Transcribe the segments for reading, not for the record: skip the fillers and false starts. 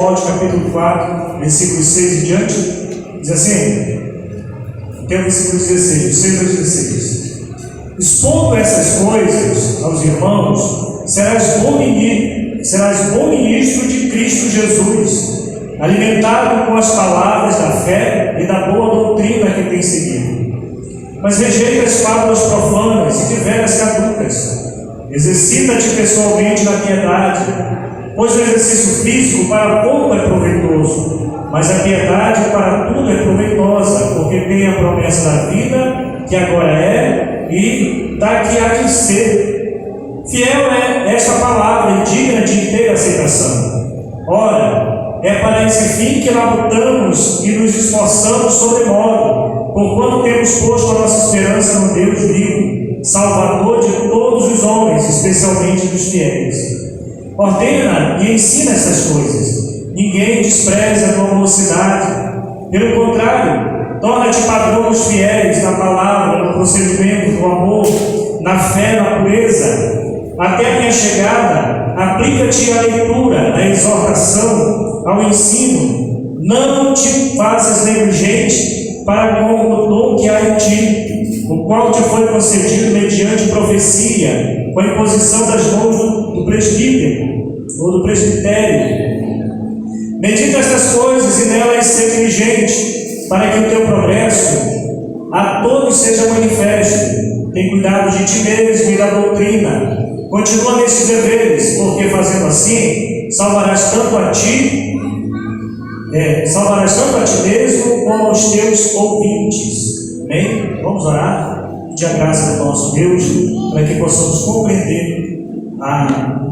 Capítulo 4, versículos 6 e diante, diz assim, até o versículo 16, do 6 ao 16: expondo essas coisas aos irmãos, serás bom ministro de Cristo Jesus, alimentado com as palavras da fé e da boa doutrina que tem seguido. Mas rejeita as fábulas profanas e de veras caducas. Exercita-te pessoalmente na piedade, pois o exercício físico para pouco é proveitoso, mas a piedade para tudo é proveitosa, porque tem a promessa da vida, que agora é, e da que há de ser. Fiel é esta palavra e digna de inteira aceitação. Ora, é para esse fim que labutamos e nos esforçamos sobremodo, porquanto temos posto a nossa esperança no Deus vivo, Salvador de todos os homens, especialmente dos fiéis. Ordena e ensina essas coisas. Ninguém despreze a tua mocidade. Pelo contrário, torna-te padrão dos fiéis na palavra, no procedimento, no amor, na fé, na pureza. Até a minha chegada, aplica-te à leitura, à exortação, ao ensino. Não te faças negligente para com o dom que há em ti, o qual te foi concedido mediante profecia, com a imposição das mãos do presbítero ou do presbitério. Medita estas coisas e nelas ser diligente, para que o teu progresso a todos seja manifesto. Tem cuidado de ti mesmo e da doutrina. Continua nesses deveres, porque fazendo assim, salvarás tanto a ti mesmo como aos teus ouvintes. Amém? Vamos orar? Pedir a graça do nosso Deus, para que possamos compreender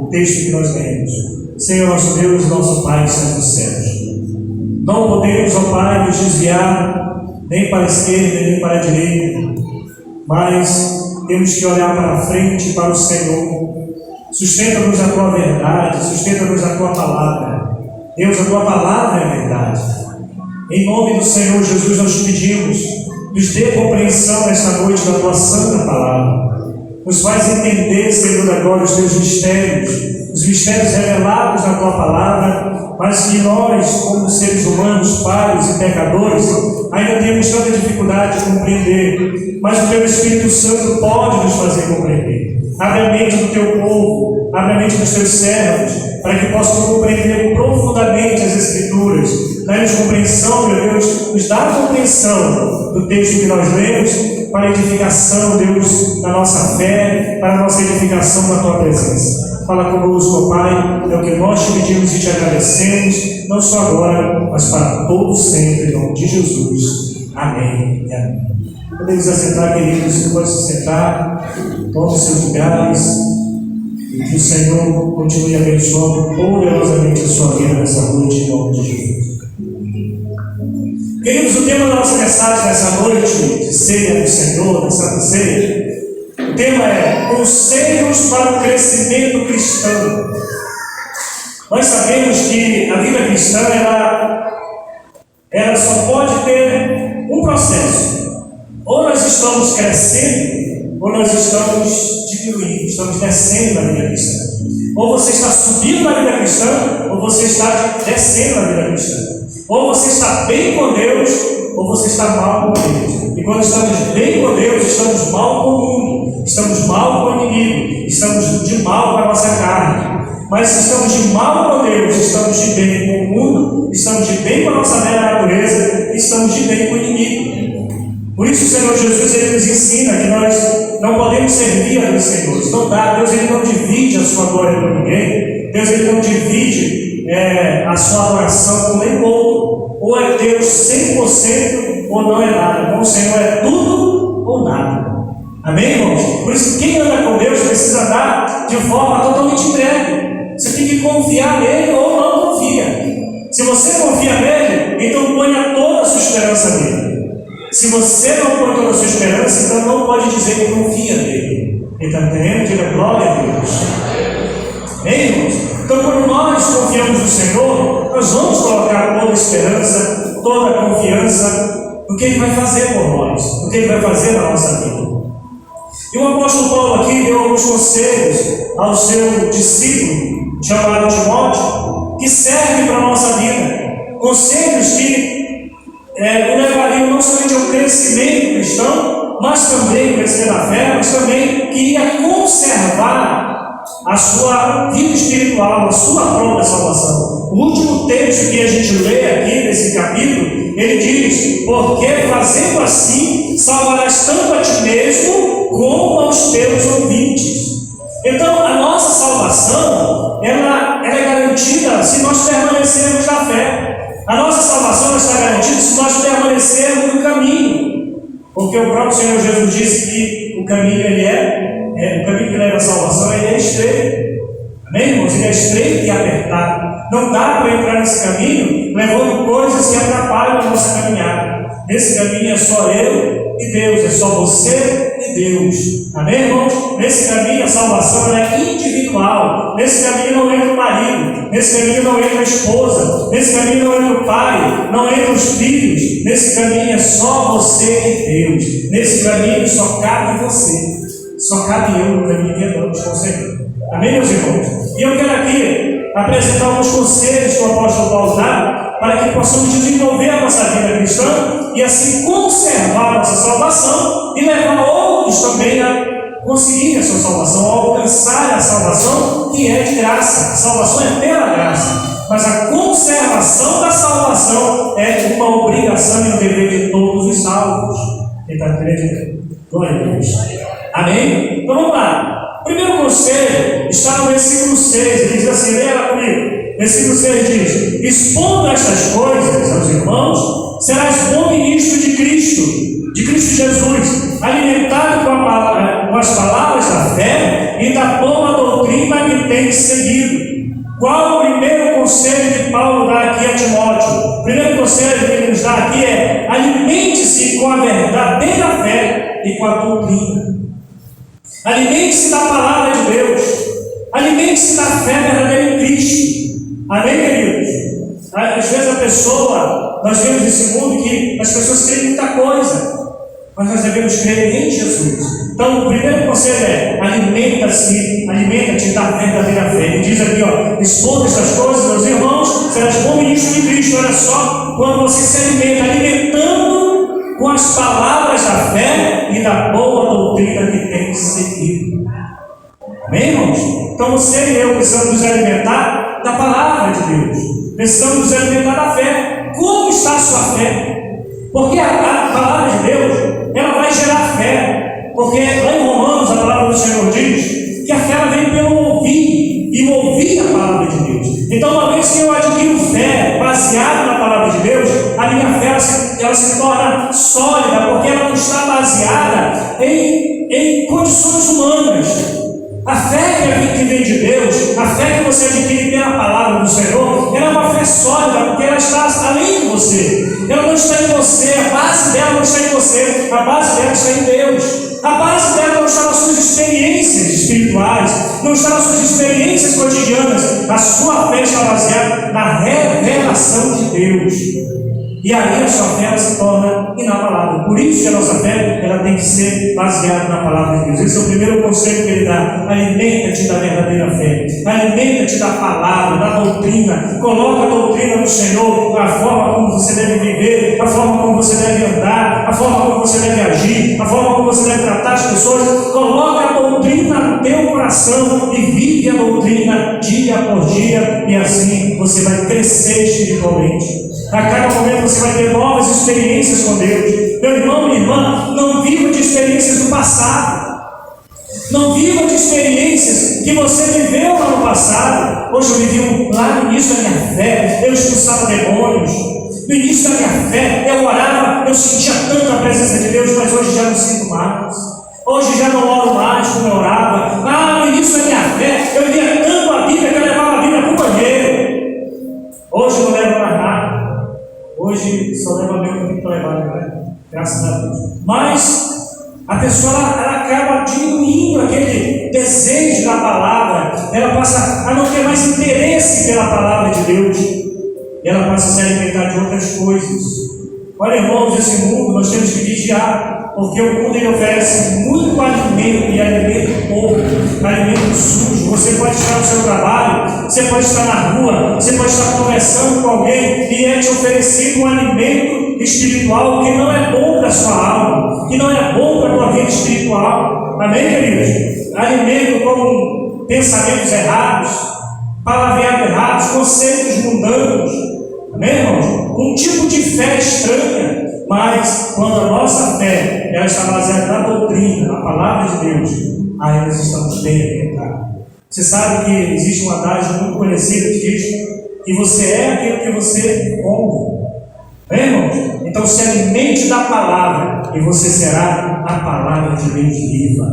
o texto que nós lemos. Senhor nosso Deus e nosso Pai que estás nos céus, não podemos, ó Pai, nos desviar nem para a esquerda nem para a direita, mas temos que olhar para a frente, para o Senhor. Sustenta-nos a tua verdade, sustenta-nos a tua palavra. Deus, a tua palavra é a verdade. Em nome do Senhor Jesus nós pedimos, nos dê compreensão nesta noite da tua santa palavra. Nos faz entender, Senhor, agora os teus mistérios, os mistérios revelados na tua palavra, mas que nós, como seres humanos, falhos e pecadores, ainda temos tanta dificuldade de compreender, mas o teu Espírito Santo pode nos fazer compreender. Abre a mente do teu povo, abre a mente dos teus servos, para que possam compreender profundamente as Escrituras. Dá-nos compreensão, meu Deus, nos dá a compreensão do texto que nós lemos, para a edificação, Deus, da nossa fé, para a nossa edificação na tua presença. Fala conosco, Pai, é o que nós te pedimos e te agradecemos, não só agora, mas para todo sempre, em nome de Jesus. Amém e amém. Podemos assentar, queridos, você pode se sentar, tome os seus lugares, e que o Senhor continue abençoando poderosamente a sua vida nessa noite, em nome de Jesus. Queridos, o tema da nossa mensagem nessa noite, de ceia do Senhor, da Santa Ceia, o tema é Conselhos para o Crescimento Cristão. Nós sabemos que a vida cristã, ela só pode ter um processo. Ou nós estamos crescendo, ou nós estamos diminuindo, estamos descendo na vida cristã. Ou você está subindo na vida cristã, ou você está descendo na vida cristã. Ou você está bem com Deus, ou você está mal com Deus. E quando estamos bem com Deus, estamos mal com o mundo, estamos mal com o inimigo, estamos de mal com a nossa carne. Mas se estamos de mal com Deus, estamos de bem com o mundo, estamos de bem com a nossa velha natureza, estamos de bem com o inimigo. Por isso o Senhor Jesus ele nos ensina que nós não podemos servir a Deus senhores. Não dá, Deus ele não divide a sua glória com ninguém. Deus ele não divide a sua adoração com nenhum outro. Ou é Deus 100% ou não é nada. Com o Senhor é tudo ou nada. Amém, irmãos? Por isso quem anda com Deus precisa andar de forma totalmente entregue. Você tem que confiar nele ou não confia. Se você confia nele, então ponha toda a sua esperança nele. Se você não põe toda a sua esperança, então não pode dizer que confia nele. Ele está entendendo? Diga glória a Deus. Amém, irmãos? Então, quando nós confiamos no Senhor, nós vamos colocar toda a esperança, toda a confiança no que Ele vai fazer por nós, no que Ele vai fazer na nossa vida. E o apóstolo Paulo aqui deu alguns conselhos ao seu discípulo, chamado Timóteo, que servem para a nossa vida, conselhos que o levariam não somente ao crescimento cristão, mas também crescer na fé, mas também que ia conservar a sua vida espiritual, a sua própria salvação. O último texto que a gente lê aqui nesse capítulo, ele diz: porque fazendo assim, salvarás tanto a ti mesmo como aos teus ouvintes. Então, a nossa salvação, ela é garantida se nós permanecermos na fé. A nossa salvação está garantida se nós permanecermos no caminho. Porque o próprio Senhor Jesus disse que o caminho, o caminho que leva à salvação, ele é estreito. Amém, irmãos? Ele é estreito e apertado. Não dá para entrar nesse caminho levando coisas que atrapalham a nossa caminhada. Nesse caminho é só eu e Deus, é só você e Deus. Amém, irmãos? Nesse caminho a salvação é individual. Nesse caminho não entra o marido, nesse caminho não entra a esposa, nesse caminho não entra o pai, não entra os filhos. Nesse caminho é só você e Deus. Nesse caminho só cabe você. Só cabe eu no caminho que andamos com o Senhor. Amém, meus irmãos? E eu quero aqui apresentar alguns conselhos que o apóstolo Paulo dá para que possamos desenvolver a nossa vida cristã e assim conservar a nossa salvação e levar outros também a conseguir a sua salvação, a alcançar a salvação que é de graça. A salvação é pela graça, mas a conservação da salvação é uma obrigação e um dever de todos os salvos. Quem está acreditando? Glória a Deus. Amém? Então vamos lá. O primeiro conselho está no versículo 6, ele diz assim: leia lá comigo. Versículo 6 diz: expondo estas coisas aos irmãos, serás bom ministro de Cristo Jesus, alimentado com as palavras da fé e da boa doutrina que tens seguido. Qual o primeiro conselho que Paulo dá aqui a Timóteo? O primeiro conselho que ele nos dá aqui é: alimente-se com a verdadeira fé e com a doutrina. Alimente-se da palavra de Deus. Alimente-se da fé verdadeira em Cristo. Amém, queridos? Às vezes nós vemos nesse mundo que as pessoas creem muita coisa, mas nós devemos crer em Jesus. Então, o primeiro conselho é: alimenta-te da verdadeira fé. Ele diz aqui, expondo estas coisas, meus irmãos, serás bom ministro de Cristo. Olha só, quando você se alimenta, alimentando com as palavras da fé e da boa doutrina que tem seguido. Amém, irmãos? Então você e eu precisamos nos alimentar da palavra de Deus. Precisamos nos alimentar da fé. Como está a sua fé? Porque a palavra de Deus, ela vai gerar fé. Porque lá em Romanos, a palavra do Senhor diz que a fé ela vem pelo ouvir, e ouvir a palavra de Deus. Então, uma vez que eu adquiro fé baseada na palavra de Deus, a minha fé ela se torna sólida, porque ela não está baseada em condições humanas. A fé que vem de Deus, a fé que você adquire pela palavra do Senhor, ela é uma fé sólida, porque ela está além de você. Ela não está em você, a base dela não está em você, a base dela está em Deus. A base dela não está nas suas experiências espirituais, não está nas suas experiências cotidianas. A sua fé está baseada na revelação de Deus. E aí a sua fé ela se torna inabalável. Por isso que a nossa fé ela tem que ser baseada na palavra de Deus. Esse é o primeiro conselho que ele dá: alimenta-te da verdadeira fé, alimenta-te da palavra, da doutrina. Coloca a doutrina do Senhor, a forma como você deve viver, a forma como você deve andar, a forma como você deve agir, a forma como você deve tratar as pessoas. Coloca a doutrina no teu coração e vive a doutrina dia por dia, e assim você vai crescer espiritualmente. A cada momento você vai ter novas experiências com Deus. Meu irmão, minha irmã, não viva de experiências do passado. Não viva de experiências que você viveu lá no passado. Hoje eu vivi lá no início da minha fé, eu expulsava demônios. No início da minha fé, eu orava, eu sentia tanto a presença de Deus, mas hoje já não sinto mais. Hoje já não oro mais como eu orava. No início da minha fé, eu lia tanto a Bíblia que eu levava a Bíblia para o banheiro. Hoje eu não levo mais nada. Hoje só leva bem o que tem que levar, né? Graças a Deus. Mas a pessoa ela acaba diminuindo aquele desejo da palavra, ela passa a não ter mais interesse pela palavra de Deus, e ela passa a se alimentar de outras coisas. Olha, irmãos, esse mundo nós temos que vigiar. Porque o mundo ele oferece muito alimento e alimento pouco, alimento sujo. Você pode estar no seu trabalho, você pode estar na rua, você pode estar conversando com alguém e é te oferecido um alimento espiritual que não é bom para a sua alma, que não é bom para a tua vida espiritual. Amém, queridos? Alimento como pensamentos errados, palavreados errados, conceitos mundanos. Amém, irmãos? Um tipo de fé estranha. Mas quando a nossa fé ela está baseada na doutrina, na palavra de Deus, aí nós estamos bem alimentados. Você sabe que existe uma adagio muito conhecida que diz que você é aquilo que você come. Bem, irmãos? Então se alimente da palavra e você será a palavra de Deus viva.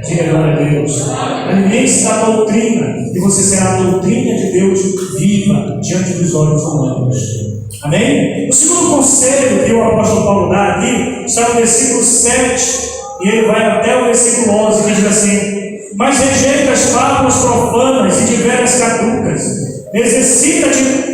Diga glória a Deus. Alimente-se da doutrina e você será a doutrina de Deus viva diante dos olhos humanos. Amém? O segundo conselho que o apóstolo Paulo dá aqui está no versículo 7 e ele vai até o versículo 11, que diz assim: mas rejeita as fábulas profanas e de velhas caducas, exercita-te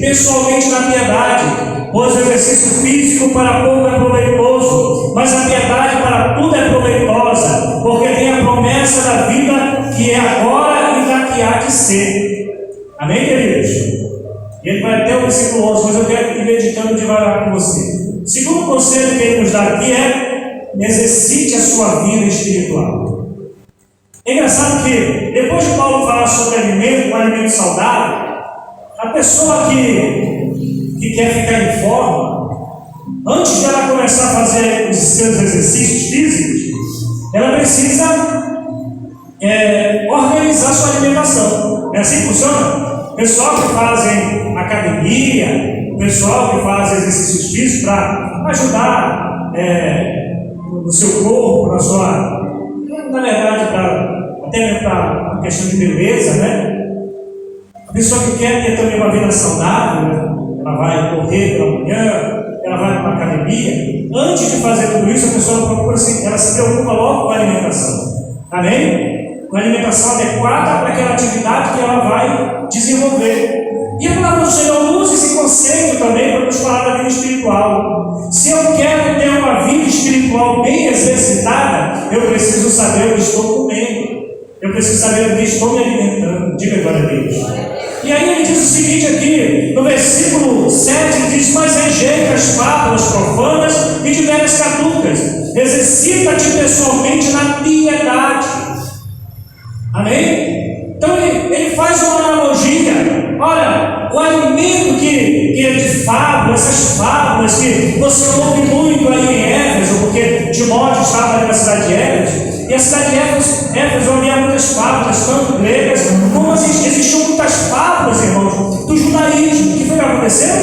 pessoalmente na piedade, pois o exercício físico para pouco é proveitoso, mas a piedade para tudo é proveitosa, porque tem a promessa da vida que é agora e da que há de ser. Amém, queridos? E ele vai até o versículo 11, mas eu quero ir meditando devagar com você. O segundo conselho que ele nos dá aqui é: exercite a sua vida espiritual. É engraçado que, depois de Paulo falar sobre alimento, um alimento saudável, a pessoa que quer ficar em forma, antes de ela começar a fazer os seus exercícios físicos, ela precisa organizar sua alimentação. É assim que funciona? O pessoal que fazem academia, o pessoal que faz exercícios físicos para ajudar no seu corpo, na verdade, até para a questão de beleza, né? A pessoa que quer ter também uma vida saudável, ela vai correr pela manhã, ela vai para uma academia. Antes de fazer tudo isso, a pessoa procura ela se preocupa logo com a alimentação. Amém? Com a alimentação adequada para aquela atividade que ela vai desenvolver. E a palavra do Senhor usa esse conceito também para nos falar da vida espiritual. Se eu quero ter uma vida espiritual bem exercitada, eu preciso saber o que estou comendo. Eu preciso saber o que estou me alimentando. Diga glória a Deus. E aí ele diz o seguinte aqui, no versículo 7, ele diz: mas rejeita as fábulas profanas e de velhas caducas. Exercita-te pessoalmente na piedade. Amém? Então ele faz uma analogia. Olha, o alimento que é de fábula, essas fábulas que você ouve muito aí em Éfeso, porque Timóteo estava ali na cidade de Éfeso, e a cidade de Éfeso havia muitas fábulas, tanto gregas, como existiam muitas fábulas, irmãos, do judaísmo. O que foi que aconteceu?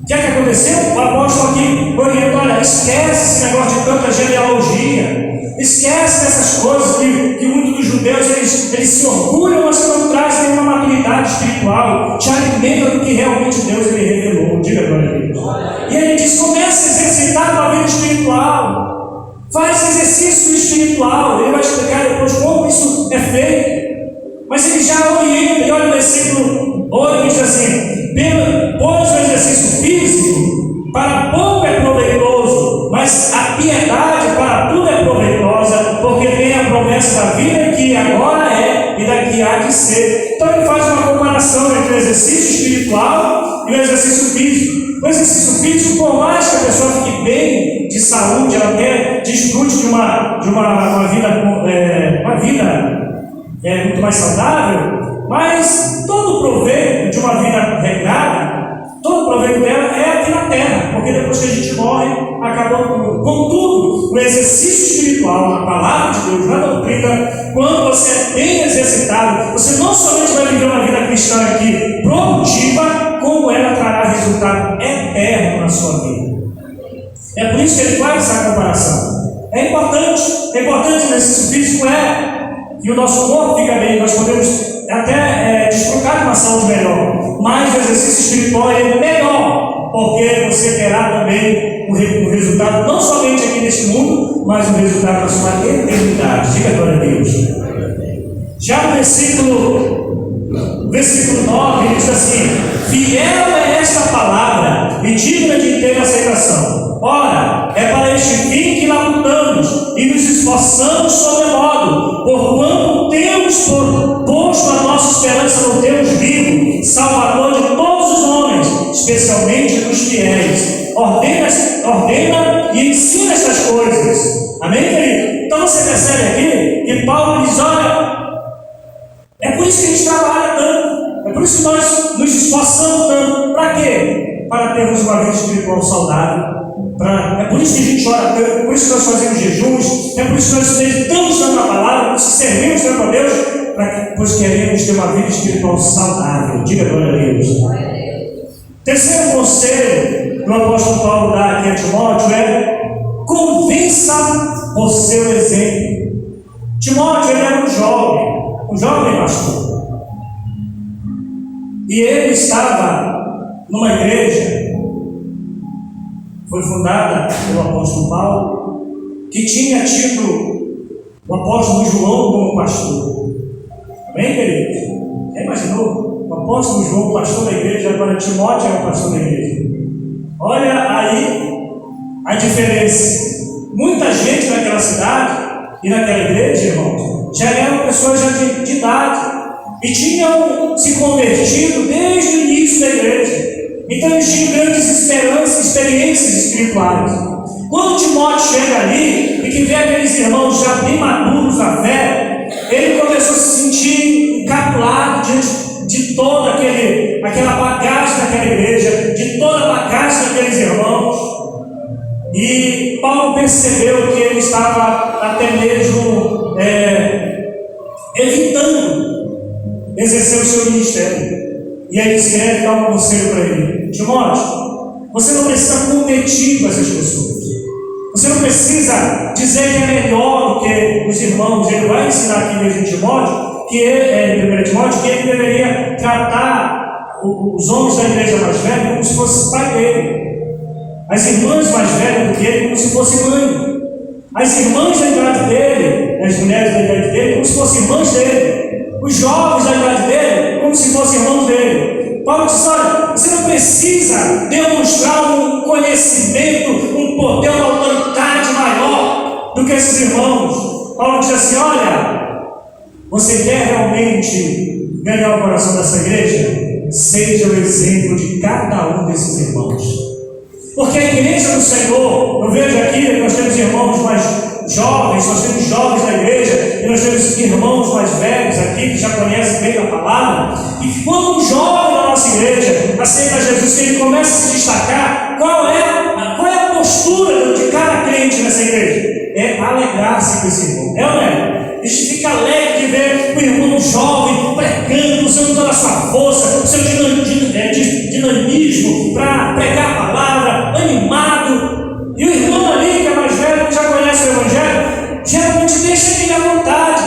O que é que aconteceu? O apóstolo aqui orienta: olha, esquece esse negócio de tanta genealogia. Esquece dessas coisas que muitos dos judeus eles se orgulham, mas que não trazem nenhuma maturidade espiritual. Te alimenta do que realmente Deus ele revelou. Diga glória a Deus. E ele diz: comece a exercitar a tua vida espiritual. Faz exercício espiritual. Ele vai explicar depois como isso é feito. Mas ele já orienta, e olha o versículo 8 que diz assim: pois o exercício físico para pouco é proveitoso, mas a piedade para tudo é proveitosa, porque tem a promessa da vida que agora é e da que há de ser. Então ele faz uma comparação entre o exercício espiritual e o exercício físico. O exercício físico, por mais que a pessoa fique bem de saúde, ela até desfrute de uma vida muito mais saudável, mas todo proveito de uma vida regrada, todo proveito dela é aqui na terra, porque depois que a gente morre, acabou tudo. Contudo, o exercício espiritual, na palavra de Deus, na doutrina, quando você é bem exercitado, você não somente vai viver uma vida cristã aqui produtiva, como ela trará resultado eterno na sua vida. É por isso que ele faz essa comparação. É importante o exercício físico que o nosso corpo fica bem, nós podemos até desfrutar de uma saúde melhor, mas o exercício espiritual é melhor, porque você terá também o resultado não somente aqui neste mundo, mas o resultado da sua eternidade. Diga glória a Deus. Já no versículo 9, ele diz assim: fiel é esta palavra e digna de inteira aceitação. Ora, esforçamos sobremodo, porquanto temos posto a nossa esperança no Deus vivo, Salvador de todos os homens, especialmente dos fiéis. Ordena e ensina estas coisas. Amém, querido? Então você percebe aqui que Paulo diz: olha, é por isso que a gente trabalha tanto, é por isso que nós nos esforçamos tanto. Para quê? Para termos uma vida espiritual saudável. É por isso que a gente ora tanto, é por isso que nós fazemos jejuns, é por isso que nós meditamos tanto a palavra, é por isso que servimos tanto a Deus, pois queremos ter uma vida espiritual saudável. Diga glória a Deus. Terceiro conselho que o apóstolo Paulo dá aqui a Timóteo é: convença por seu exemplo. Timóteo, ele era um jovem pastor, e ele estava numa igreja, foi fundada pelo apóstolo Paulo, que tinha tido o apóstolo João como pastor. Amém, querido? Já imaginou? O apóstolo João, pastor da igreja, agora Timóteo é o pastor da igreja. Olha aí a diferença. Muita gente naquela cidade e naquela igreja, irmãos, já eram pessoas de idade e tinham se convertido desde o início da igreja. Então eles tinham grandes experiências espirituais. Quando Timóteo chega ali e que vê aqueles irmãos já bem maduros na fé, ele começou a se sentir encapulado diante de toda aquela bagagem daquela igreja, de toda a bagagem daqueles irmãos. E Paulo percebeu que ele estava até mesmo evitando exercer o seu ministério. E aí ele escreve, dá um conselho para ele: Timóteo, você não precisa competir com essas pessoas. Você não precisa dizer que é melhor do que os irmãos. Ele vai ensinar aqui mesmo em Timóteo, que ele deveria tratar os homens da igreja mais velha como se fosse pai dele, as irmãs mais velhas do que ele como se fosse mãe, as irmãs da idade dele, as mulheres da idade dele como se fossem irmãs dele, os jovens da idade dele como se fossem irmãos dele. Paulo diz: olha, você não precisa demonstrar um conhecimento, um poder, uma autoridade maior do que esses irmãos. Paulo diz assim: olha, você quer realmente ganhar o coração dessa igreja? Seja o exemplo de cada um desses irmãos. Porque a igreja do Senhor, eu vejo aqui que nós temos irmãos mais jovens, nós temos jovens da igreja, e nós temos irmãos mais velhos aqui, que já conhecem bem a palavra. E quando um jovem da nossa igreja aceita Jesus, que ele começa a se destacar, qual é a postura de cada crente nessa igreja? É alegrar-se com esse irmão. É ou não é? A gente fica alegre de ver o irmão jovem pregando, usando toda a sua força, o seu dinamismo para pregar a palavra, animado. E o irmão ali, que é mais velho, que já conhece o Evangelho, geralmente deixa ele à vontade,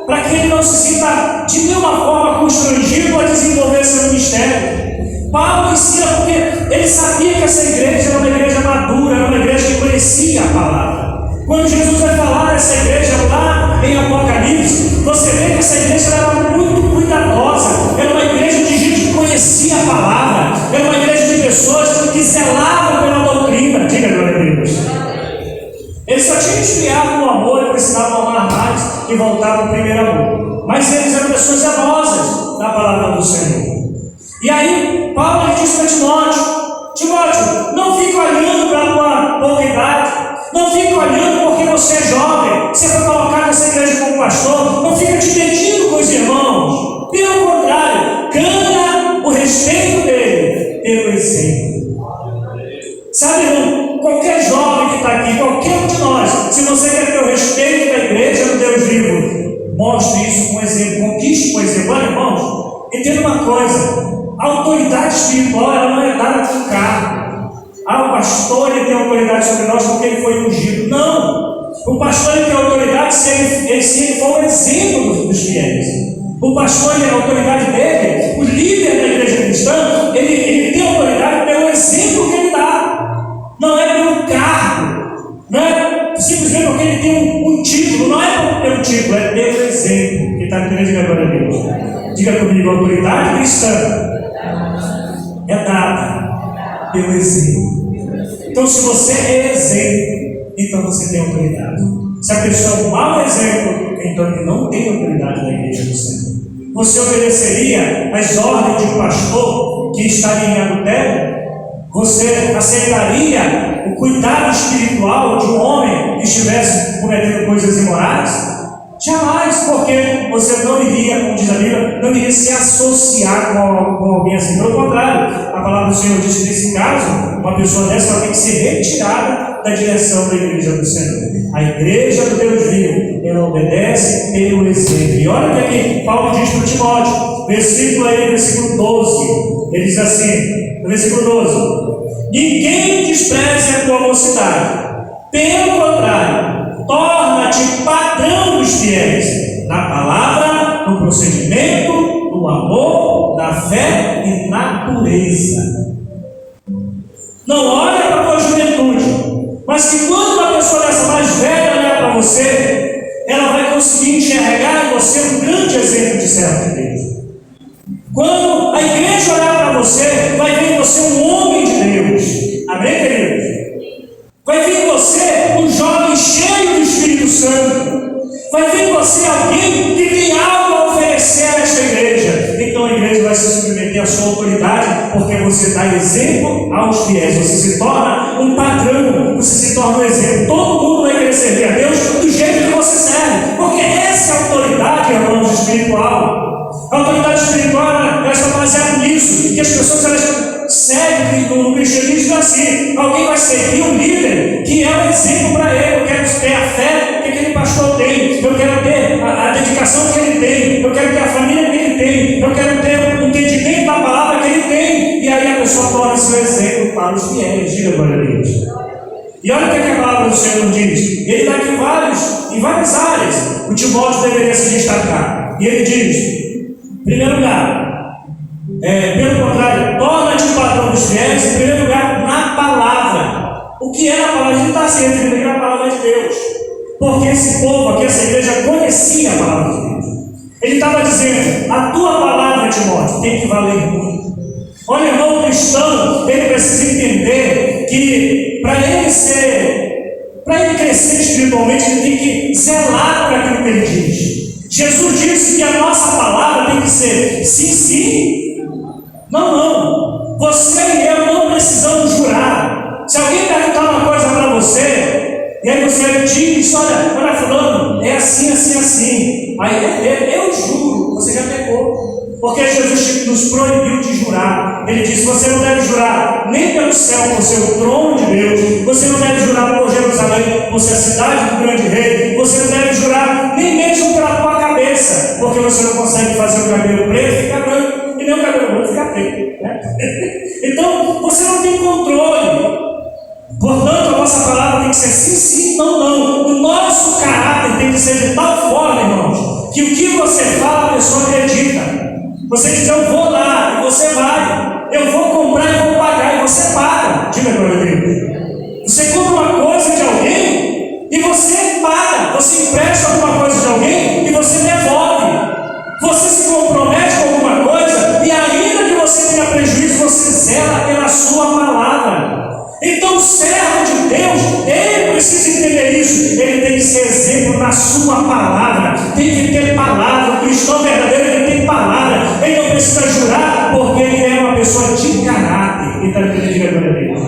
para que ele não se sinta de nenhuma forma constrangido a desenvolver seu ministério. Paulo ensina porque ele sabia que essa igreja era uma igreja madura, era uma igreja que conhecia a palavra. Quando Jesus vai falar dessa igreja lá em Apocalipse, você vê que essa igreja era muito cuidadosa, era uma igreja de gente que conhecia a palavra, era uma igreja de pessoas que zelavam pela doutrina. Diga glória a Deus. Eles só tinham esfriado no amor e precisavam amar mais e voltar para o primeiro amor. Mas eles eram pessoas zelosas da palavra do Senhor. E aí, Paulo diz para Timóteo: Timóteo, não fique olhando para a tua pouca idade, não fique olhando porque você é jovem, você foi colocado nessa igreja como pastor, não fica te medindo com os irmãos. Pelo contrário, ganha o respeito dele pelo exemplo. Sabe, irmão, qualquer jovem que está aqui, qualquer um de nós, se você quer ter o respeito da igreja do Deus vivo, mostre isso com exemplo, conquiste com exemplo. Olha, irmãos, entenda uma coisa: a autoridade espiritual ela não é dada com cargo. O pastor ele tem autoridade sobre nós porque ele foi ungido. Não! O pastor ele tem autoridade se ele for um exemplo dos fiéis. O pastor, a autoridade dele, o líder da igreja cristã, ele tem autoridade pelo exemplo que ele dá. Não é pelo cargo, não é simplesmente porque ele tem um título, não é pelo título, é pelo exemplo. Quem está entendendo, diga agora a Deus. Diga comigo: a autoridade cristã é dada pelo exemplo. Então, se você é exemplo, então você tem autoridade. Se a pessoa é um mau exemplo, então ele não tem autoridade na igreja do Senhor. Você obedeceria às ordens de um pastor que estaria em adultério? Você aceitaria o cuidado espiritual de um homem que estivesse cometendo coisas imorais? Jamais, porque você não iria, como diz a Bíblia, não iria se associar com alguém assim. Pelo contrário, a palavra do Senhor diz que nesse caso, uma pessoa dessa ela tem que ser retirada da direção da igreja do Senhor. A igreja do Deus vivo, ela obedece pelo exemplo. E olha o que Paulo diz para Timóteo, versículo 12, ele diz assim, no versículo 12: ninguém despreze a tua mocidade, pelo contrário, torna-te padrão dos fiéis, na palavra, no procedimento, no amor, na fé e na pureza. Não olha para a tua juventude, mas que quando uma pessoa dessa mais velha olhar para você, ela vai conseguir enxergar em você um grande exemplo de servo de Deus. Quando a igreja olhar para você, vai ver em você um homem de Deus. Amém, queridos? Vai ver em você um jovem cheio do Espírito Santo. Vai ver em você alguém que tem algo a oferecer a esta igreja. Então a igreja vai se submeter à sua autoridade, porque você dá exemplo aos fiéis. Você se torna um padrão, você se torna um exemplo. Todo mundo vai querer servir a Deus do jeito que você serve, porque essa é a autoridade, irmãos, espiritual. A autoridade espiritual ela está baseada nisso, que as pessoas elas seguem no cristianismo assim. Alguém vai seguir um líder que é um exemplo para ele. Eu quero ter a fé que aquele pastor tem, eu quero ter a dedicação que ele tem, eu quero ter a família que ele tem, eu quero ter o entendimento da palavra que ele tem. E aí a pessoa torna-se um exemplo para os fiéis. Diga glória a Deus. E olha o que a palavra do Senhor diz. Ele dá aqui em várias áreas o Timóteo deveria se destacar. E ele diz, em primeiro lugar, pelo contrário, torna-te padrão dos fiéis, em primeiro lugar, na palavra. O que é a palavra? Ele está se referindo à palavra de Deus. Porque esse povo aqui, essa igreja, conhecia a palavra de Deus. Ele estava dizendo, a tua palavra, Timóteo, tem que valer muito. Olha, irmão cristão, ele precisa entender que para ele crescer espiritualmente, ele tem que zelar por aquilo que ele diz. Jesus disse que a nossa palavra tem que ser sim, sim, não, não. Você e eu não precisamos jurar. Se alguém perguntar uma coisa para você, e aí você diz, olha fulano, é assim, assim, assim. Aí eu juro, você já pecou. Porque Jesus nos proibiu de jurar. Ele disse, você não deve jurar nem pelo céu, por ser o trono de Deus. Você não deve jurar por Jerusalém, por ser a cidade do grande rei. Você não deve jurar nem mesmo pela tua cabeça, porque você não consegue fazer o cabelo preto ficar branco, e nem o cabelo branco ficar preto, né? Então, você não tem controle. Portanto, a nossa palavra tem que ser sim, sim, não, não. O nosso caráter tem que ser de tal forma, irmãos, que o que você fala, a pessoa acredita. Você diz, eu vou lá, e você vai. Eu vou comprar e vou pagar, e você paga. Diga glória a Deus. Você compra uma coisa de alguém e você paga. Você empresta alguma coisa de alguém e você devolve. Você se compromete com alguma coisa e ainda que você tenha prejuízo, você zela pela sua palavra. Então o servo de Deus, ele precisa entender isso. Ele tem que ser exemplo na sua palavra. Tem que ter palavra. O cristão verdadeiro, ele tem palavra. Ele não precisa jurar, porque ele é uma pessoa de caráter. Então ele diga glória a Deus.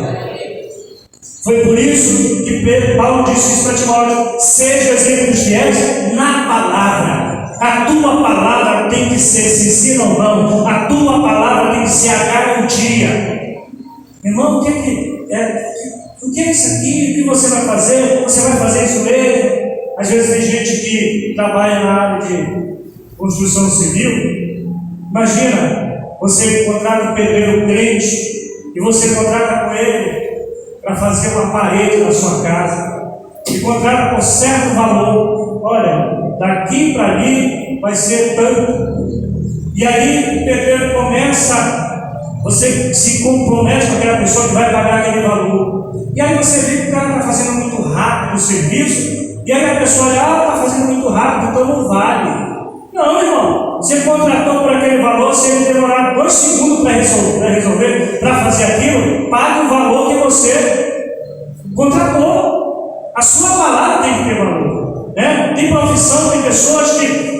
Foi por isso que Paulo disse isso para Timóteo: seja exemplo dos fiéis na palavra. A tua palavra tem que ser sim ou não. A tua palavra tem que ser a garantia. Irmão, o que é isso aqui? O que você vai fazer? Você vai fazer isso mesmo? Às vezes tem gente que trabalha na área de construção civil. Imagina, você contrata um pedreiro crente e você contrata com ele para fazer uma parede na sua casa e contrata por certo valor. Olha, daqui para ali vai ser tanto. E aí o pedreiro começa. Você se compromete com aquela pessoa que vai pagar aquele valor. E aí você vê que o cara está fazendo muito rápido o serviço. E aí a pessoa olha, está fazendo muito rápido, então não vale. Não, irmão. Você contratou por aquele valor, se ele demorar 2 segundos para resolver, para fazer aquilo, pague o valor que você contratou. A sua palavra tem que ter valor. né? Tem profissão, tem pessoas que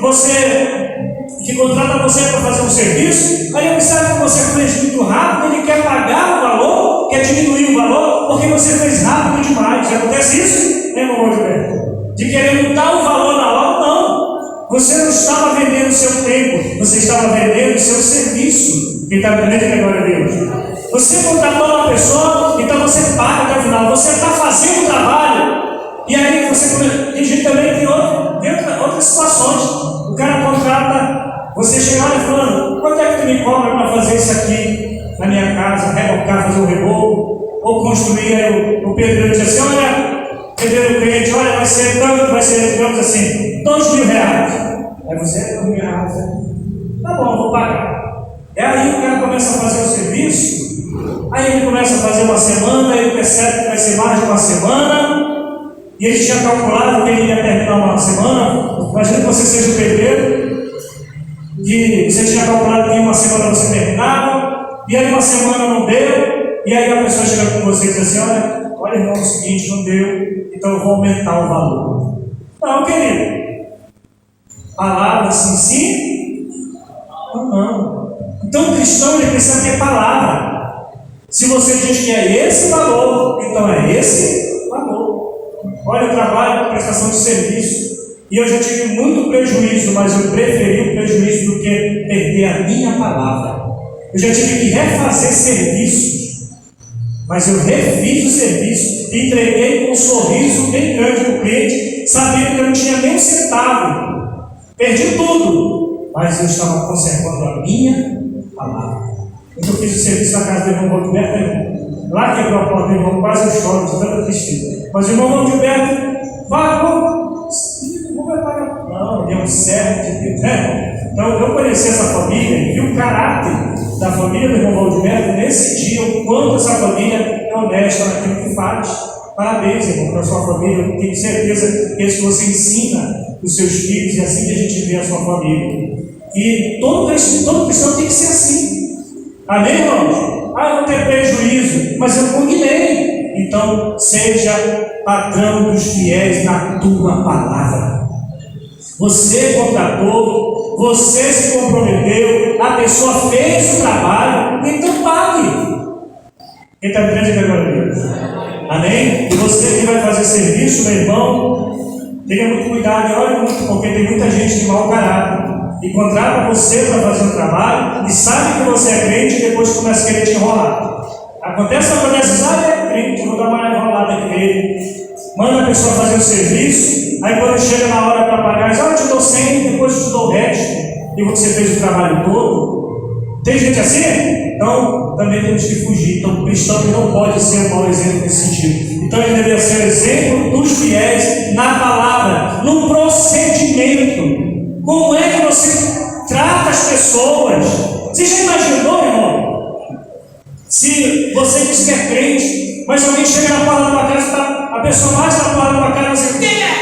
contratam você para fazer um serviço, aí observa que você fez muito rápido, ele quer pagar o valor, quer diminuir o valor, porque você fez rápido demais. Já acontece isso, né, irmão Gilberto? De querer mudar o valor na hora, não. Você não estava vendendo o seu tempo, você estava vendendo o seu serviço. Quem está entendendo agora é Deus. Você contratou uma pessoa, então você paga até o final. Você está fazendo o trabalho, e aí você tem gente também tem outras situações. O cara contrata, você chega lá e fala: quanto é que tu me cobra para fazer isso aqui na minha casa, rebocar, fazer um reboco, ou construir? Aí o pedreiro diz assim: olha, pedreiro cliente, olha, vai ser tanto, vai ser, digamos assim, R$2.000. Aí você é R$2.000, né? Tá bom, vou pagar. E aí o cara começa a fazer o serviço, aí ele começa a fazer uma semana, ele percebe que vai ser mais de uma semana, e ele tinha calculado que ele ia terminar uma semana. Imagina que você seja o pedreiro, que você tinha calculado que em uma semana você terminava, e aí uma semana não deu, e aí a pessoa chega com você e diz assim: olha irmão, é o seguinte, não deu, então eu vou aumentar o valor. Não, querido, palavra sim, não. Então o cristão ele precisa ter palavra. Se você diz que é esse valor, então é esse valor. Olha, eu trabalho com prestação de serviço, e eu já tive muito prejuízo, mas eu preferi o prejuízo do que perder a minha palavra. Eu já tive que refazer serviços, mas eu refiz o serviço e entreguei com um sorriso bem grande para o cliente, sabendo que eu não tinha nem um centavo. Perdi tudo, mas eu estava conservando a minha palavra. Eu fiz o serviço na casa do irmão Gilberto, lá quebrou a porta do irmão, quase eu choro de tanta tristeza. Mas o irmão Gilberto, não vai pagar. Não, ele é um servo de Deus, né? Então eu conheci essa família e vi o caráter da família do irmão Gilberto nesse dia, o quanto essa família é honesta naquilo que faz. Parabéns, irmão, para a sua família. Eu tenho certeza que isso você ensina os seus filhos, e assim que a gente vê a sua família. E todo cristão tem que ser assim. Amém, irmãos? Eu vou ter prejuízo, mas eu combinei. Então, seja patrão dos fiéis na tua palavra. Você contratou, você se comprometeu, a pessoa fez o trabalho, então pague. Quem está entendendo agora, Deus? Amém? E você que vai fazer serviço, meu irmão, tenha muito cuidado e olhe muito, porque tem muita gente de mau caráter e contrata você para fazer um trabalho e sabe que você é crente e depois começa a querer te enrolar. Acontece, sabe, é crente, eu vou dar uma enrolada aqui nele. Manda a pessoa fazer o serviço, aí quando chega na hora para pagar, diz: eu te dou 100, depois eu te dou o resto, e você fez o trabalho todo. Tem gente assim? Então, também temos que fugir. Então, o cristão não pode ser um mau exemplo nesse sentido. Então, ele deveria ser o exemplo dos fiéis na palavra, no procedimento. Como é que você trata as pessoas? Você já imaginou, irmão? Se você diz que é crente, mas alguém chega na porta da tua casa, a pessoa mais na porta da tua casa e diz: quem é?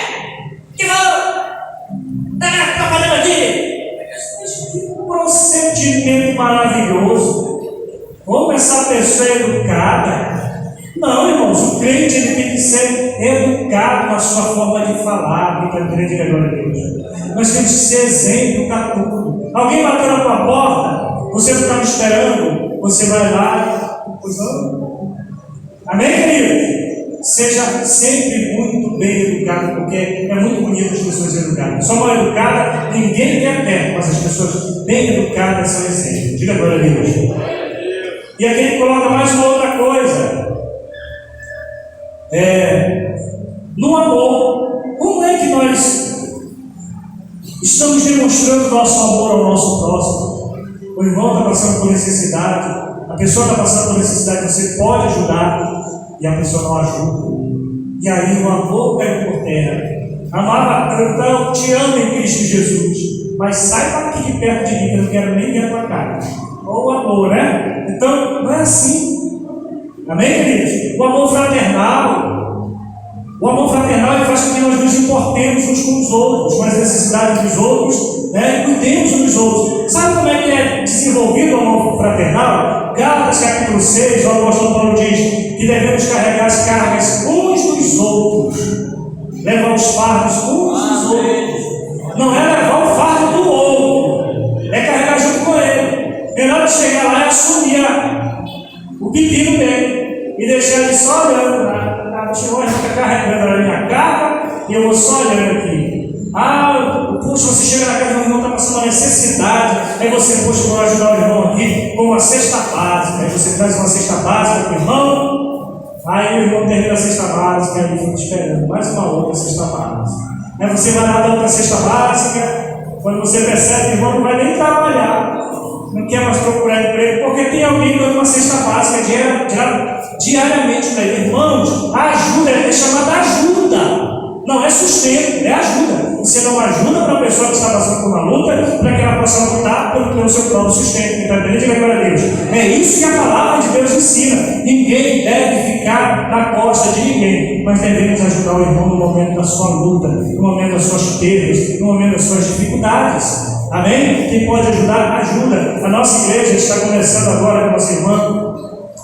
Que está fazendo aqui? Que procedimento maravilhoso. Como essa pessoa é educada? Não, irmãos, o crente ele tem que ser educado na sua forma de falar. Quem está crente agora a Deus? Nós temos que ser exemplo para tudo. Alguém bateu na tua porta, você não estava esperando, você vai lá e pois não. Amém, querido? Seja sempre muito bem educado, porque é muito bonito as pessoas educadas. Só mal educada, ninguém quer perto, mas as pessoas bem educadas são exemplo. Diga agora a Deus. E aqui ele coloca mais uma outra coisa. No amor, como é que nós estamos demonstrando nosso amor ao nosso próximo? O irmão está passando por necessidade, a pessoa está passando por necessidade, você pode ajudar, e a pessoa não ajuda. E aí o amor cai por terra. Amava, então te amo em Cristo Jesus, mas sai daqui de perto de mim, que eu não quero nem ver a tua cara. Ou o amor, né? Então, não é assim. Amém, queridos? O amor fraternal ele faz com que nós nos importemos uns com os outros, com as necessidades dos outros, né? E cuidemos uns dos outros. Sabe como é que é desenvolvido o amor fraternal? Gálatas capítulo 6, o apóstolo Paulo diz que devemos carregar as cargas uns dos outros. levar os fardos uns dos outros. Não é levar o fardo do outro, é carregar junto com ele. Melhor de chegar lá é assumir o pepino dele e deixar ele só olhando. O Senhor está carregando a minha carga e eu vou só olhando aqui. Puxa, você chega na casa do irmão, está passando uma necessidade. Aí você, puxa, vou ajudar o irmão aqui com uma cesta básica. Aí você traz uma cesta básica para o irmão. Aí o irmão termina a cesta básica e ele fica esperando mais uma outra cesta básica. Aí você vai lá dar outra cesta básica. Quando você percebe que o irmão não vai nem trabalhar, não quer mais procurar emprego, porque tem alguém dando uma cesta básica diariamente para ele. Irmãos, a ajuda é chamada ajuda. Não é sustento, é ajuda. Você não ajuda para a pessoa que está passando por uma luta, para que ela possa lutar pelo seu próprio sustento. Então, diga glória a Deus. É isso que a palavra de Deus ensina. Ninguém deve ficar na costa de ninguém, mas devemos ajudar o irmão no momento da sua luta, no momento das suas perdas, no momento das suas dificuldades. Amém? Quem pode ajudar, ajuda. A nossa igreja está começando agora com a nossa irmã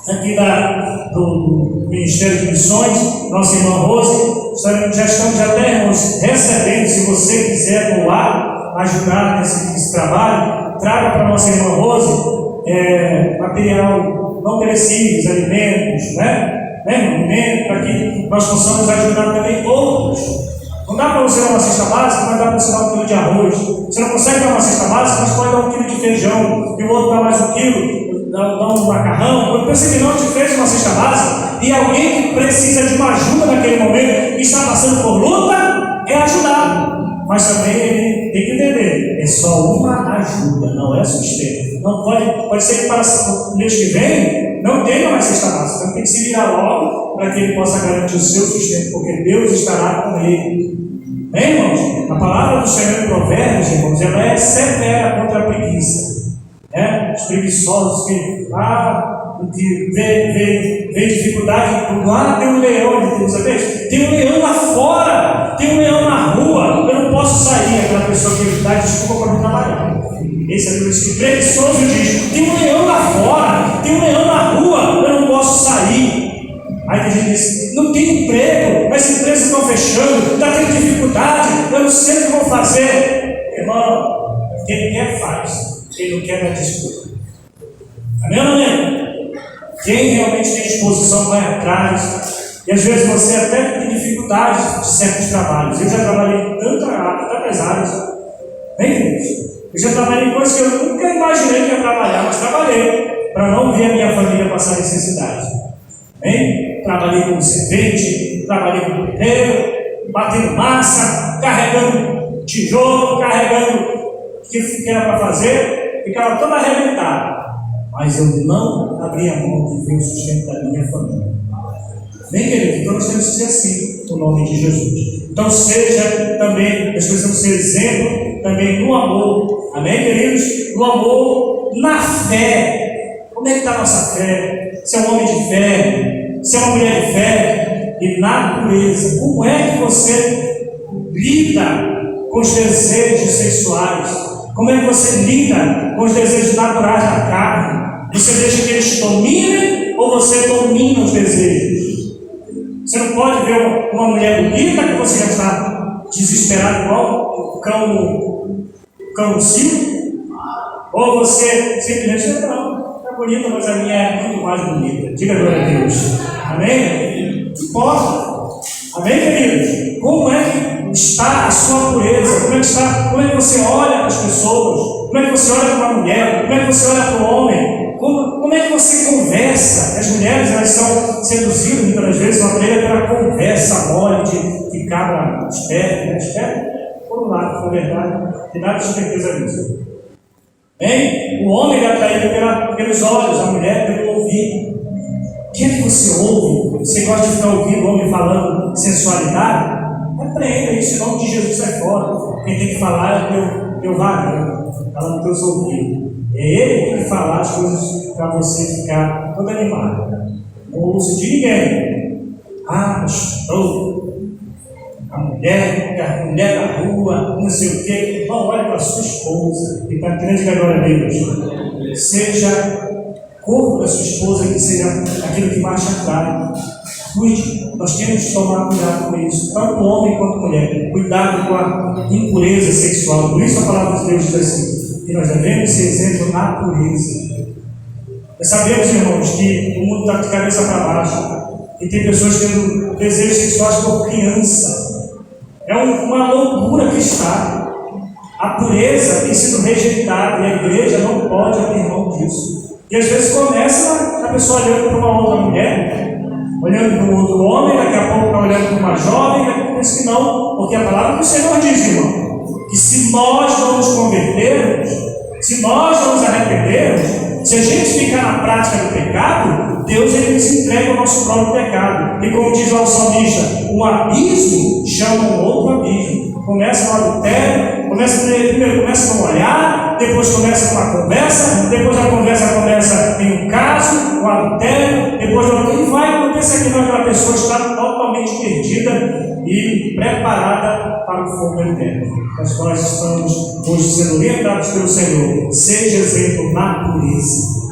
aqui do Ministério de Missões, nossa irmã Rose. Já estamos até recebendo, se você quiser doar, ajudar nesse trabalho, traga para a nossa irmã Rose material não perecíveis, alimentos, alimento, para que nós possamos ajudar também outros. Não dá para você dar uma cesta básica, mas dá para você dar 1 quilo de arroz. Você não consegue dar uma cesta básica, mas pode dar 1 quilo de feijão, e o outro dá mais 1 quilo, dá um macarrão. Quando você não te fez uma cesta básica, e alguém que precisa de uma ajuda naquele momento, e está passando por luta, é ajudado. Mas também ele tem que entender, é só uma ajuda, não é sustento. Não pode ser que para o mês que vem não tenha mais cesta básica. Então tem que se virar logo para que ele possa garantir o seu sustento, porque Deus estará com ele. Bem, irmãos, a palavra do Senhor em Provérbios, irmãos, ela é severa contra a preguiça. Os preguiçosos que vê dificuldade, tem um leão, tem um leão lá fora, tem um leão na rua, eu não posso sair. Aquela pessoa que dá desculpa para não trabalhar. Esse é o preguiçoso diz: tem um leão lá fora, tem um leão na rua, eu não posso sair. Aí tem gente diz: não tem emprego, as empresas estão fechando, está tendo dificuldade, eu não sei o que vou fazer. Irmão, quem quer faz, quem não quer dá desculpa. Amém ou não é? Quem realmente tem disposição vai atrás. E às vezes você até tem dificuldade de certos trabalhos. Eu já trabalhei em tantas áreas. Bem, queridos, eu já trabalhei em coisas que eu nunca imaginei que ia trabalhar, mas trabalhei para não ver a minha família passar necessidade. Bem, trabalhei como servente, trabalhei como pedreiro, batendo massa, carregando tijolo, carregando o que era para fazer, ficava todo arrebentado. Mas eu não abria mão de ver o sustento da minha família. Bem, querido, então nós temos que ser assim, no nome de Jesus. Então seja também, nós precisamos ser exemplo também no amor. Amém, queridos? No amor, na fé. Como é que está a nossa fé? Se é um homem de fé, se é uma mulher de fé, e na pureza. Como é que você lida com os desejos sexuais? Como é que você lida com os desejos naturais da carne? Você deixa que eles dominem ou você domina os desejos? Você não pode ver uma mulher bonita que você já está desesperado igual o cão no cio? Ou você simplesmente não, está bonita, mas a minha é muito mais bonita. Diga glória a Deus. Amém? Não importa. Amém, queridos? Como é que está a sua pureza? Como é que você olha para as pessoas? Como é que você olha para uma mulher? Como é que você olha para o homem? Como é que você conversa? As mulheres, elas são seduzidas muitas vezes, uma mulher pela conversa mole de cabra esperto, né? Esperto, por um lado, na verdade, tem nada de certeza disso. Bem, o homem é atraído pelos olhos, a mulher pelo ouvido. O que é que você ouve? Você gosta de ficar ouvindo o homem falando sensualidade? Repreenda isso, em nome de Jesus, sai fora. Quem tem que falar é o teu varão, falando nos teus ouvidos. É ele que tem que falar as coisas para você ficar todo animado. Não ouça de ninguém. Pastor, a mulher da rua, não sei o quê. Não olhe para a sua esposa. E está grande agora a Deus. Seja corpo da sua esposa, que seja aquilo que mais te atrai. Cuide, nós temos que tomar cuidado com isso, tanto homem quanto mulher. Cuidado com a impureza sexual. Por isso a palavra de Deus diz assim, que nós devemos ser exemplo na pureza. Nós sabemos, irmãos, que o mundo está de cabeça para baixo e tem pessoas tendo desejos sexuais por criança. É uma loucura que está. A pureza tem sido rejeitada e a igreja não pode abrir mão disso. E às vezes começa a pessoa olhando para uma outra mulher, olhando para um outro homem, daqui a pouco está olhando para uma jovem, daqui a pouco pensa que não, porque a palavra do Senhor diz, irmão, que se nós não nos convertermos, se nós não nos arrependermos, se a gente ficar na prática do pecado, Deus ele nos entrega o nosso próprio pecado. E como diz lá o salmista, um abismo chama um outro abismo. Começa no adultério, primeiro começa no olhar, depois começa com a conversa, depois a conversa começa em um caso, um adultério, depois e vai acontecer que aquela pessoa está totalmente perdida e preparada para o fogo eterno. Mas nós estamos hoje sendo orientados pelo Senhor. Seja exemplo na pureza.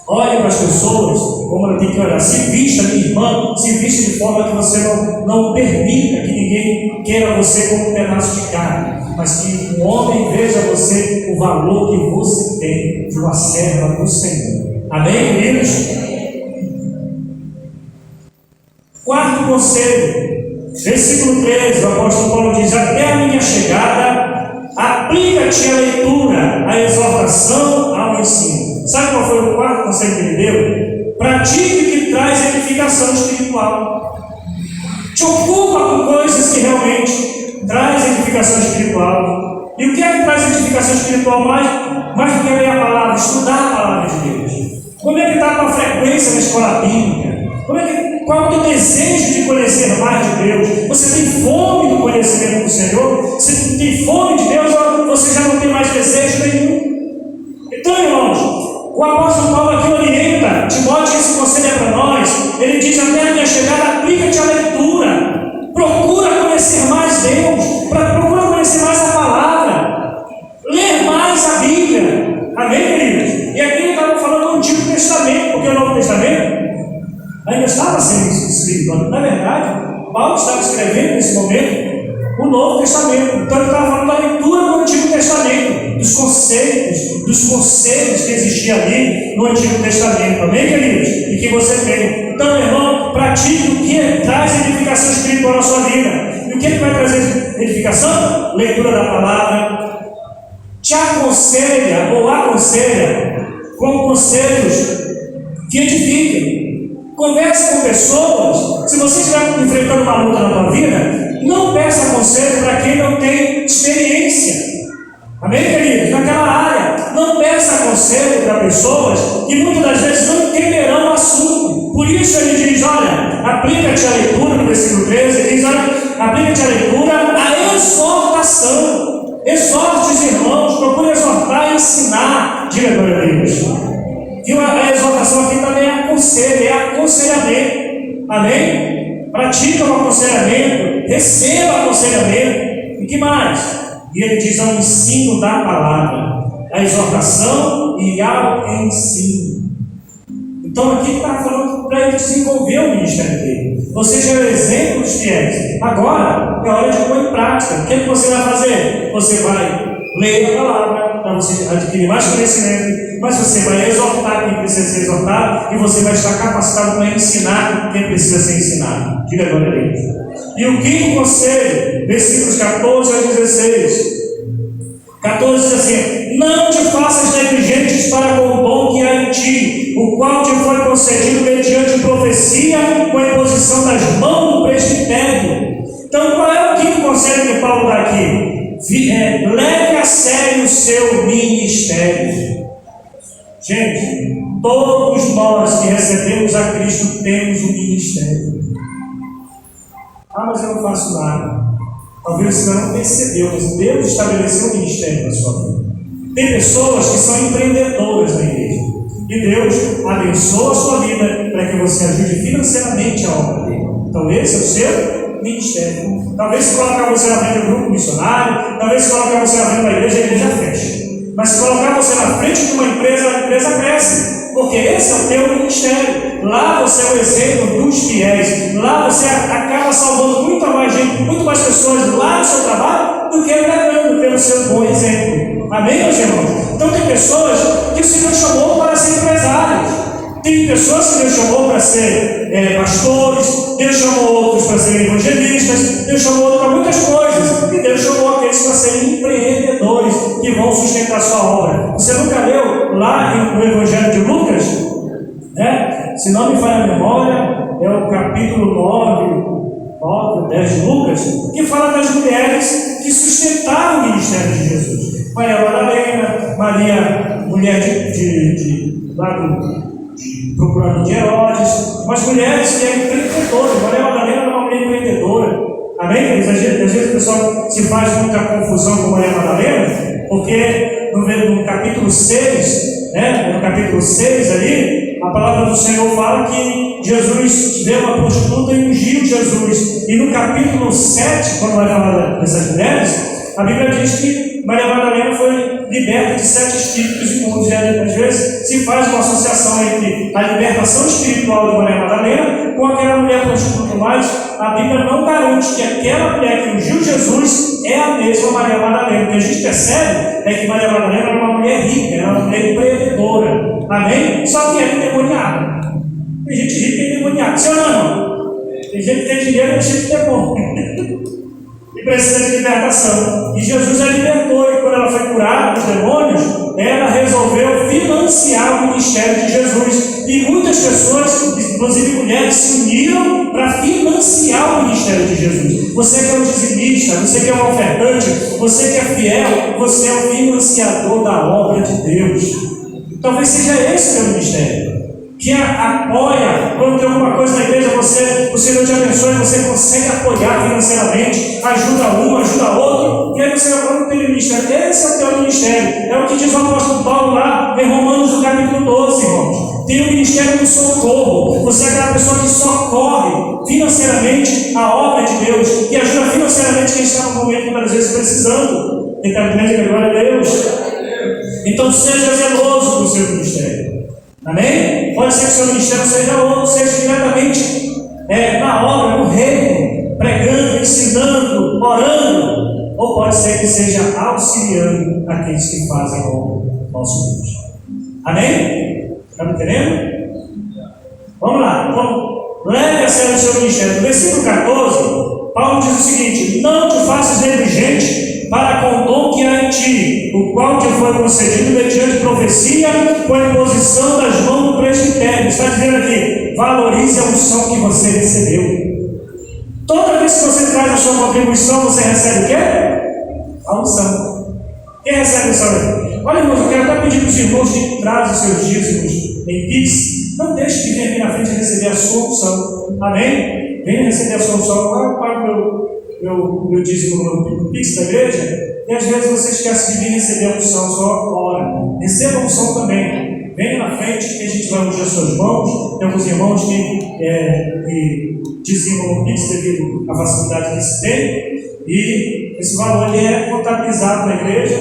Olhe para as pessoas como ela tem que olhar. Se vista, minha irmã, se vista de forma que você não permita que ninguém queira você como um pedaço de carne, mas que o homem veja você o valor que você tem de uma serva do Senhor. Amém, queridos? Quarto conselho, versículo 13, o apóstolo Paulo diz: até a minha chegada, aplica-te à leitura, à exortação, ao ensino. Sabe qual foi o quarto conselho que ele deu? Pratique o que traz edificação espiritual. Te ocupa com coisas que realmente traz edificação espiritual. E o que é que traz edificação espiritual mais do que ler a palavra? Estudar a palavra de Deus. Como é que está com a frequência na escola bíblica? Qual é o teu desejo de conhecer mais de Deus? Você tem fome do conhecimento do Senhor? Você tem fome de Deus ou você já não tem mais desejo nenhum? Então, irmãos, o apóstolo Paulo aqui orienta Timóteo, esse conselho é para nós. Ele diz: até a minha chegada, aplica-te à leitura. Procura conhecer mais Deus. Procura conhecer mais a palavra. Ler mais a Bíblia. Amém, queridos? E aqui ele estava falando do Antigo Testamento, porque o Novo Testamento ainda estava sendo escrito. Na verdade, Paulo estava escrevendo nesse momento o Novo Testamento. Então ele estava falando da leitura do Antigo Testamento, dos conselhos que existiam ali no Antigo Testamento. Amém, queridos? E que você tem. Então, irmão, pratique o que traz edificação espiritual na sua vida. E o que vai trazer edificação? Leitura da palavra. Te aconselha ou aconselha com conselhos que edifiquem. Converse com pessoas. Se você estiver enfrentando uma luta na tua vida, não peça conselho para quem não tem experiência. Amém, queridos? Naquela área. Não peça conselho para pessoas que muitas das vezes não entenderão o assunto. Por isso ele diz: olha, aplica-te à leitura, no versículo 13, ele diz: olha, aplica-te à leitura, à exortação. Exorte os irmãos, procure exortar e ensinar. Diga glória a Deus. E a exortação aqui também é aconselho, é aconselhamento. Amém? Pratica o aconselhamento, receba aconselhamento. E que mais? E ele diz ao ensino da palavra, a exortação e ao ensino. Então aqui está falando para ele desenvolver o ministério dele. Você já é o exemplo dos fiéis. Agora é hora de pôr em prática. O que você vai fazer? Você vai ler a palavra para você adquirir mais conhecimento, mas você vai exortar quem precisa ser exortado e você vai estar capacitado para ensinar quem precisa ser ensinado. Diga glória a Deus. E o quinto conselho, versículos 14 a 16. 14 diz assim: não te faças negligentes para com o dom que há em ti, o qual te foi concedido mediante profecia, com a imposição das mãos do presbitério. Então, qual é o quinto conselho que Paulo dá aqui? Leve a sério o seu ministério. Gente, todos nós que recebemos a Cristo temos um ministério. Mas eu não faço nada. Talvez você não percebeu, mas Deus estabeleceu um ministério na sua vida. Tem pessoas que são empreendedoras na igreja. E Deus abençoa a sua vida para que você ajude financeiramente a obra dele. Então esse é o seu ministério. Talvez se colocar você na frente do grupo missionário, talvez se colocar você na frente da igreja, a igreja fecha. Mas se colocar você na frente de uma empresa, a empresa cresce. porque esse é o teu ministério. Lá você é o exemplo dos fiéis, lá você acaba salvando muito mais gente, muito mais pessoas lá no seu trabalho do que pregando pelo seu bom exemplo. Amém, meus irmãos? Então tem pessoas que o Senhor chamou para ser empresários. Tem pessoas que Deus chamou para ser pastores, Deus chamou outros para serem evangelistas, Deus chamou outros para muitas coisas, e Deus chamou aqueles para serem empreendedores que vão sustentar sua obra. Você nunca leu lá no Evangelho de Lucas? Se não me falha a memória, é o capítulo 9, 10 de Lucas, que fala das mulheres que sustentaram o ministério de Jesus. Maria Madalena, Maria, mulher de procurador de Herodes, umas mulheres que eram empreendedoras. Maria Madalena era uma mulher empreendedora. Amém? Às vezes o pessoal se faz muita confusão com Maria Madalena, porque no capítulo 6, no capítulo 6 ali, a palavra do Senhor fala que Jesus vê uma prostituta e ungiu Jesus. E no capítulo 7, quando vai falar dessas mulheres, a Bíblia diz que Maria Madalena foi liberta de 7 espíritos imundos. E às vezes se faz uma associação entre a libertação espiritual de Maria Madalena com aquela mulher prostituta, mas a Bíblia não garante que aquela mulher que ungiu Jesus é a mesma Maria Madalena. O que a gente percebe é que Maria Madalena era uma mulher rica, era uma mulher empreendedora. Amém? Só que é endemoniada. Tem gente rica e endemoniada. Sim ou não? Tem gente que tem dinheiro e tem gente que é bom. E precisa de libertação. E Jesus a libertou, e quando ela foi curada dos demônios, ela resolveu financiar o ministério de Jesus. E muitas pessoas, inclusive mulheres, se uniram para financiar o ministério de Jesus. Você que é um dizimista, você que é um ofertante, você que é fiel, você é o financiador da obra de Deus. Talvez seja esse o teu ministério. Que apoia, quando tem alguma coisa na igreja, o Senhor te abençoe, você consegue apoiar financeiramente, ajuda um, ajuda outro, e aí você agora tem ministério. Esse é o teu ministério, é o que diz o apóstolo Paulo lá em Romanos, no capítulo 12, irmãos. Tem o ministério do socorro, você é aquela pessoa que socorre financeiramente a obra de Deus, e ajuda financeiramente quem está no momento, muitas vezes, precisando. Quem está entendendo que glória a Deus? Então seja zeloso do seu ministério. Amém? Pode ser que o seu ministério seja diretamente na obra, no reino, pregando, ensinando, orando, ou pode ser que seja auxiliando aqueles que fazem a obra do nosso Deus. Amém? Está me entendendo? Vamos lá, então, leve a sério o seu ministério. No versículo 14, Paulo diz o seguinte: não te faças negligente para com o dom que há em ti, o qual te foi concedido mediante profecia, por imposição das mãos do presbitério. Está dizendo aqui, valorize a unção que você recebeu. Toda vez que você traz a sua contribuição, você recebe o quê? A unção. Quem recebe a unção? Olha, irmãos, eu quero até pedir para os irmãos que trazem os seus dízimos em Pix, não deixe de vir aqui na frente receber a sua unção. Amém? Venha receber a sua unção. Eu pago meu dízimo no Pix da igreja, e às vezes você esquece de vir receber a unção só agora. Receba a unção também. Venha na frente que a gente vai ungir as suas mãos. Tem alguns irmãos que dizimam no Pix devido à facilidade que se tem. E esse valor ele é contabilizado na igreja.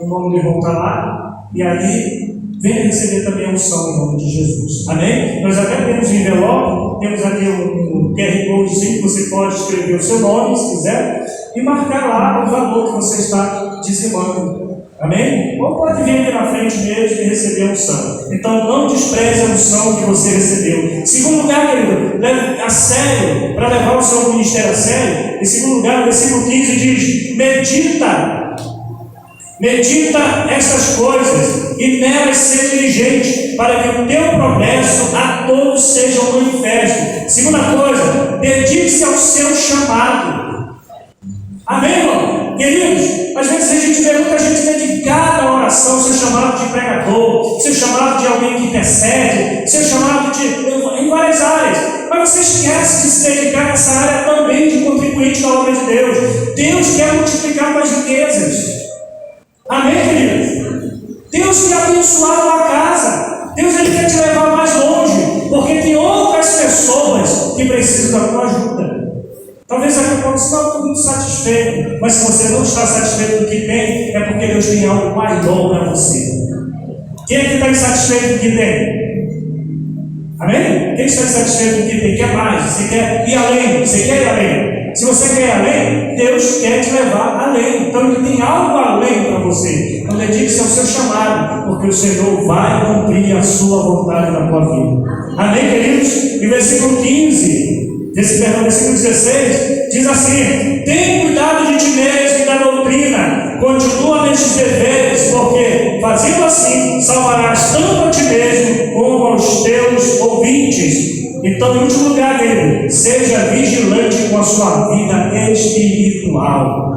O nome do irmão está lá. E aí, venha receber também a unção em nome de Jesus. Amém? Nós até temos um envelope, temos aqui um QR Codezinho que você pode escrever o seu nome, se quiser, e marcar lá o valor que você está dizimando. Amém? Ou pode vir aqui na frente mesmo e receber a unção. Então, não despreze a unção que você recebeu. Em segundo lugar, querido, leve a sério, para levar o seu ministério a sério. Em segundo lugar, o versículo 15 diz: medita estas coisas e nelas ser diligente, para que o teu progresso a todos seja manifesto. Segunda coisa, dedique-se ao seu chamado. Amém, irmão? Queridos, às vezes a gente vê muita gente dedicada à oração, seu chamado de pregador, seu chamado de alguém que intercede, seu chamado em várias áreas, mas você esquece de se dedicar nessa área também de contribuinte da obra de Deus. Deus quer multiplicar tuas riquezas. Amém, queridos? Deus quer abençoar a tua casa. Deus ele quer te levar mais longe, porque tem outras pessoas que precisam da tua ajuda. Talvez aqui você não está muito satisfeito, mas se você não está satisfeito do que tem, é porque Deus tem algo maior para você. Quem é que está insatisfeito com o que tem? Amém? Quem está insatisfeito com o que tem? Quer mais? Você quer ir além? Você quer ir além? Se você quer ir além, Deus quer te levar além. Então Ele tem algo além para você. Não dedique-se ao seu chamado, porque o Senhor vai cumprir a sua vontade na tua vida. Amém, queridos? E versículo 15, versículo 16, diz assim: tem cuidado de ti mesmo e da doutrina, continua nestes deveres, porque fazendo assim, salvarás tanto a ti mesmo como aos teus ouvintes. Então, em último lugar, querido, seja vigilante com a sua vida espiritual.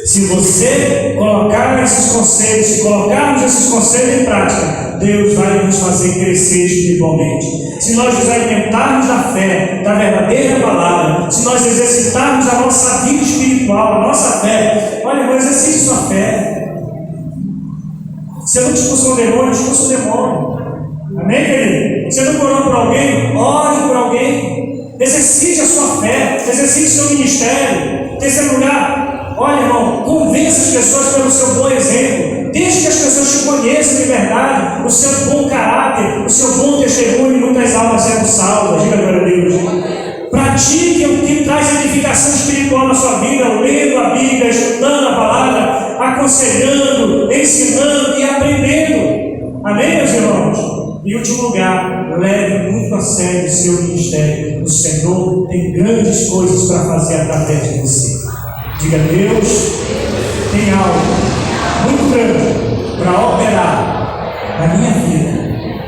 Se você colocar esses conselhos, se colocarmos esses conselhos em prática, Deus vai nos fazer crescer espiritualmente. Se nós nos alimentarmos da fé, da verdadeira palavra, se nós exercitarmos a nossa vida espiritual, a nossa fé, olha, irmão, exercite sua fé. Você não expulsou o demônio, expulsa o demônio. Amém, querido? Você não orou por alguém? Ore por alguém. Exercite a sua fé, exercite o seu ministério. Terceiro lugar, olha, irmão, convença as pessoas pelo seu bom exemplo. Deixe que as pessoas te conheçam de verdade, o seu bom caráter, o seu bom testemunho, e muitas almas serão salvas. Diga glória a Deus. Pratique o que traz edificação espiritual na sua vida, lendo a Bíblia, estudando a palavra, aconselhando, ensinando e aprendendo. Amém, meus irmãos? Em último lugar, leve muito a sério o seu ministério. O Senhor tem grandes coisas para fazer através de você. Diga: Deus tem algo muito grande para operar na minha vida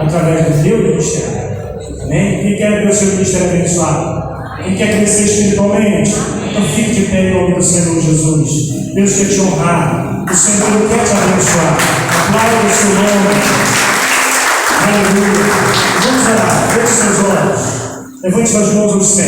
através do meu ministério. Amém? Quem quer ver o seu ministério abençoado? Quem quer crescer espiritualmente? Então fique de pé em nome do Senhor Jesus. Deus quer te honrar. O Senhor quer te abençoar. Aplauda o seu nome. Aleluia. Vamos orar. Feche seus olhos. Levante suas mãos ao céu.